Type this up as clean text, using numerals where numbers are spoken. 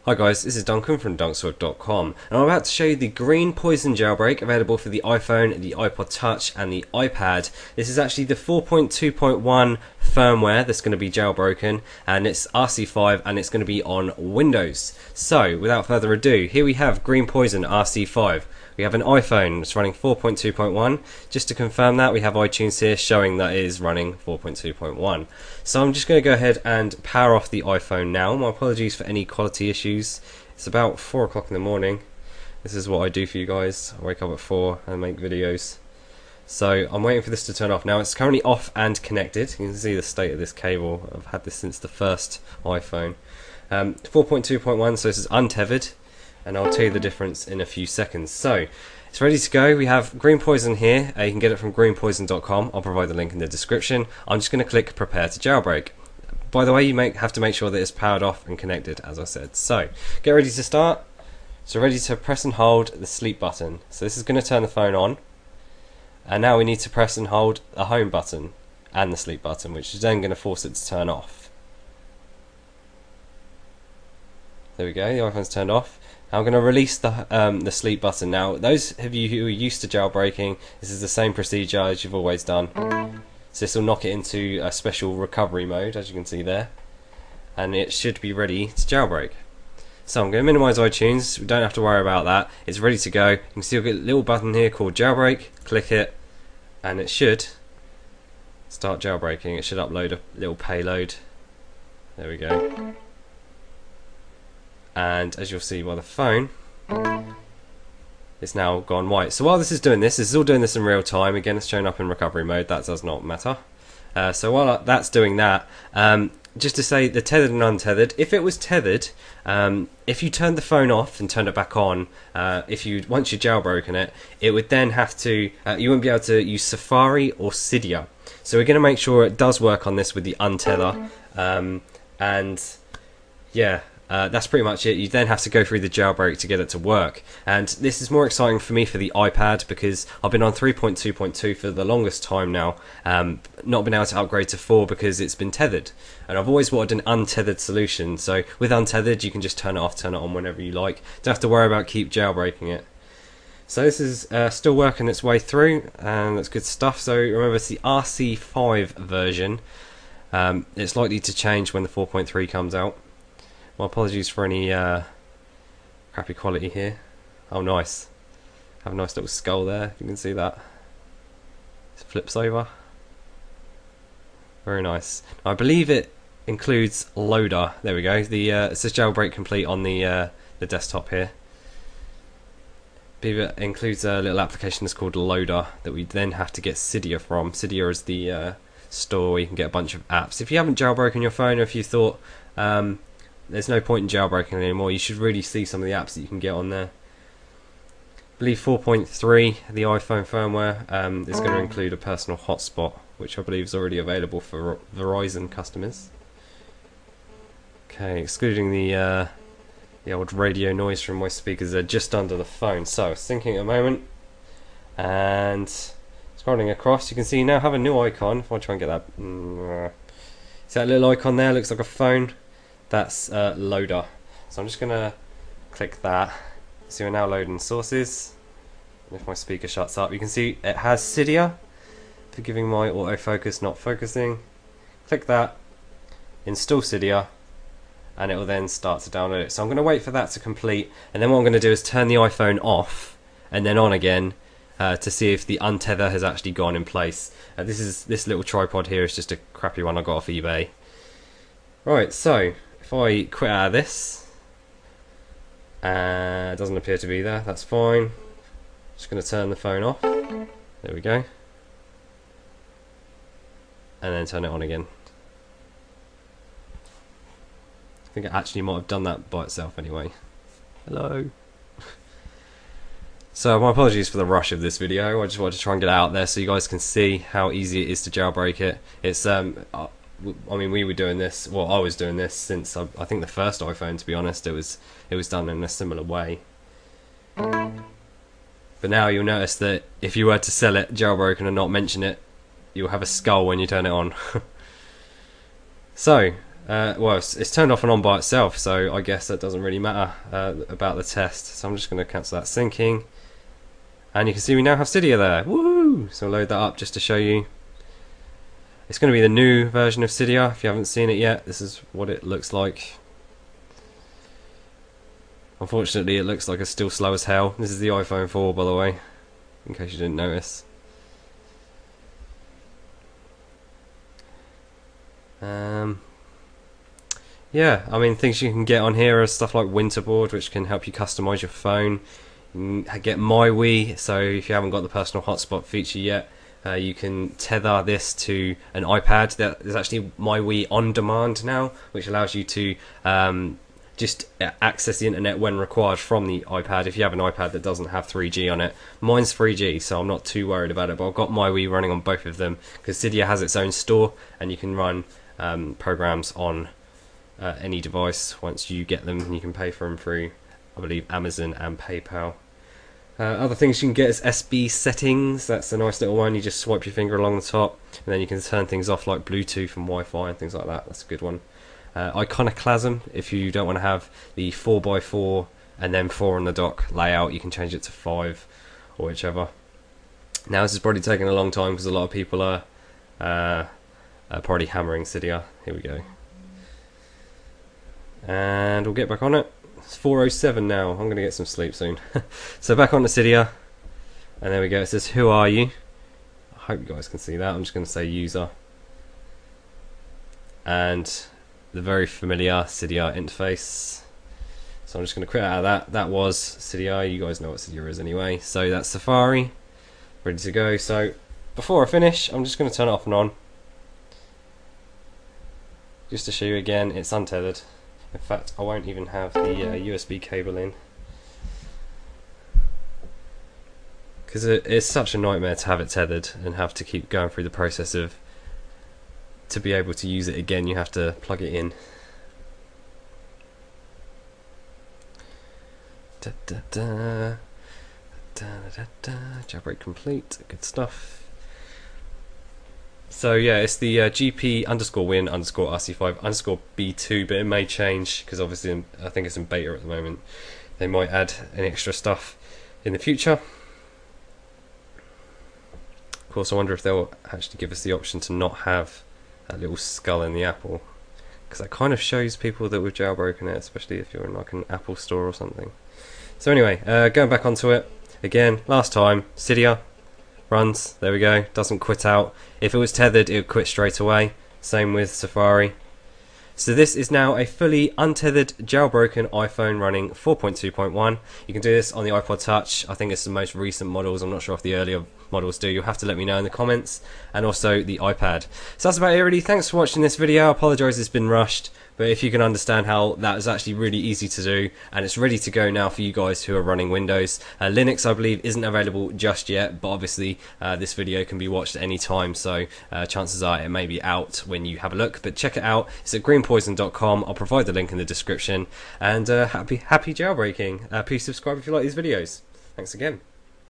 Hi guys, this is Duncan from dunksword.com, and I'm about to show you the GreenPois0n jailbreak available for the iPhone, the iPod Touch and the iPad. This is actually the 4.2.1 firmware that's going to be jailbroken, and it's RC5 and it's going to be on Windows. So without further ado, here we have GreenPois0n RC5. We have an iPhone that's running 4.2.1. Just to confirm that, we have iTunes here showing that it is running 4.2.1. So I'm just going to go ahead and power off the iPhone now. My apologies for any quality issues. It's about 4 o'clock in the morning. This is what I do for you guys. I wake up at 4 and make videos. So I'm waiting for this to turn off. Now it's currently off and connected. You can see the state of this cable. I've had this since the first iPhone. 4.2.1, so this is untethered. And I'll tell you the difference in a few seconds. So it's ready to go. We have GreenPois0n here. You can get it from greenpois0n.com. I'll provide the link in the description. I'm just going to click prepare to jailbreak. By the way, you have to make sure that it's powered off and connected, as I said. So get ready to start. So ready to press and hold the sleep button. So this is going to turn the phone on. And now we need to press and hold the home button and the sleep button, which is then going to force it to turn off. There we go, the iPhone's turned off. Now I'm going to release the sleep button. Now, those of you who are used to jailbreaking, this is the same procedure as you've always done. So this will knock it into a special recovery mode, as you can see there. And it should be ready to jailbreak. So I'm going to minimize iTunes, we don't have to worry about that. It's ready to go. You can see you'll get a little button here called jailbreak. Click it, and it should start jailbreaking. It should upload a little payload. There we go. And as you'll see by the phone, it's now gone white. So while this is doing this is all doing this in real time. Again, it's showing up in recovery mode. That does not matter. So while that's doing that, just to say the tethered and untethered. If it was tethered, if you turned the phone off and turned it back on, once you jailbroken it, it would then have to. You wouldn't be able to use Safari or Cydia. So we're going to make sure it does work on this with the untether, and yeah. That's pretty much it. You then have to go through the jailbreak to get it to work, and this is more exciting for me for the iPad because I've been on 3.2.2 for the longest time now, not been able to upgrade to 4 because it's been tethered, and I've always wanted an untethered solution. So with untethered you can just turn it off, turn it on whenever you like, don't have to worry about keep jailbreaking it. So this is still working its way through, and that's good stuff. So remember, it's the RC5 version. It's likely to change when the 4.3 comes out. My apologies for any crappy quality here. Oh, nice. Have a nice little skull there, if you can see that. It flips over. Very nice. Now, I believe it includes Loader. There we go. It says jailbreak complete on the desktop here. I believe it includes a little application that's called Loader that we then have to get Cydia from. Cydia is the store where you can get a bunch of apps. If you haven't jailbroken your phone, or if you thought there's no point in jailbreaking anymore, you should really see some of the apps that you can get on there. I believe 4.3, the iPhone firmware, is going to include a personal hotspot, which I believe is already available for Verizon customers. Okay, excluding the old radio noise from my speakers, they're just under the phone. So, syncing at a moment, and scrolling across, you can see you now have a new icon. If I try and get that, see that little icon there, looks like a phone. That's Loader. So I'm just going to click that. So we're now loading sources. And if my speaker shuts up, you can see it has Cydia, forgiving my autofocus not focusing. Click that, install Cydia, and it will then start to download it. So I'm going to wait for that to complete, and then what I'm going to do is turn the iPhone off and then on again to see if the untether has actually gone in place. This little tripod here is just a crappy one I got off eBay. Right, so if I quit out of this, it doesn't appear to be there, that's fine. Just going to turn the phone off. There we go. And then turn it on again. I think it actually might have done that by itself anyway. Hello. So my apologies for the rush of this video. I just wanted to try and get it out there so you guys can see how easy it is to jailbreak it. It's I mean, we were doing this. Well, I was doing this since I think the first iPhone. To be honest, it was done in a similar way. But now you'll notice that if you were to sell it jailbroken and not mention it, you'll have a skull when you turn it on. So Well, it's turned off and on by itself, so I guess that doesn't really matter about the test. So I'm just going to cancel that syncing. And you can see we now have Cydia there. Woohoo! So I'll load that up just to show you. It's going to be the new version of Cydia. If you haven't seen it yet, this is what it looks like. Unfortunately, it looks like it's still slow as hell. This is the iPhone 4, by the way, in case you didn't notice. Yeah, I mean, things you can get on here are stuff like Winterboard, which can help you customize your phone. You can get MyWi, so if you haven't got the personal hotspot feature yet, you can tether this to an iPad. There's actually MyWi on demand now, which allows you to just access the internet when required from the iPad if you have an iPad that doesn't have 3G on it. Mine's 3G, so I'm not too worried about it, but I've got MyWi running on both of them because Cydia has its own store and you can run programs on any device once you get them, and you can pay for them through, I believe, Amazon and PayPal. Other things you can get is SB settings. That's a nice little one. You just swipe your finger along the top and then you can turn things off like Bluetooth and Wi-Fi and things like that. That's a good one. Iconoclasm, if you don't want to have the 4x4 and then 4 on the dock layout, you can change it to 5 or whichever. Now this is probably taking a long time because a lot of people are probably hammering Cydia. Here we go. And we'll get back on it. It's 4:07 now. I'm going to get some sleep soon. So back on to Cydia. And there we go. It says, who are you? I hope you guys can see that. I'm just going to say user. And the very familiar Cydia interface. So I'm just going to quit out of that. That was Cydia. You guys know what Cydia is anyway. So that's Safari. Ready to go. So before I finish, I'm just going to turn it off and on. Just to show you again, it's untethered. In fact, I won't even have the USB cable in because it's such a nightmare to have it tethered and have to keep going through the process of, to be able to use it again, you have to plug it in. Jailbreak complete, good stuff. So yeah, it's the GP_win_RC5_B2, but it may change because obviously I think it's in beta at the moment. They might add any extra stuff in the future. Of course, I wonder if they'll actually give us the option to not have that little skull in the Apple, because that kind of shows people that we've jailbroken it, especially if you're in like an Apple store or something. So anyway, going back onto it again. Last time, Cydia runs, there we go, doesn't quit out. If it was tethered, it would quit straight away. Same with Safari. So this is now a fully untethered jailbroken iPhone running 4.2.1. You can do this on the iPod Touch. I think it's the most recent models. I'm not sure if the earlier models do. You'll have to let me know in the comments. And also the iPad. So that's about it really. Thanks for watching this video. I apologise it's been rushed, but if you can understand how that is actually really easy to do, and it's ready to go now for you guys who are running Windows. Linux, I believe, isn't available just yet, but obviously this video can be watched at any time, so chances are it may be out when you have a look. But check it out. It's at greenpois0n.com. I'll provide the link in the description. And happy jailbreaking. Please subscribe if you like these videos. Thanks again.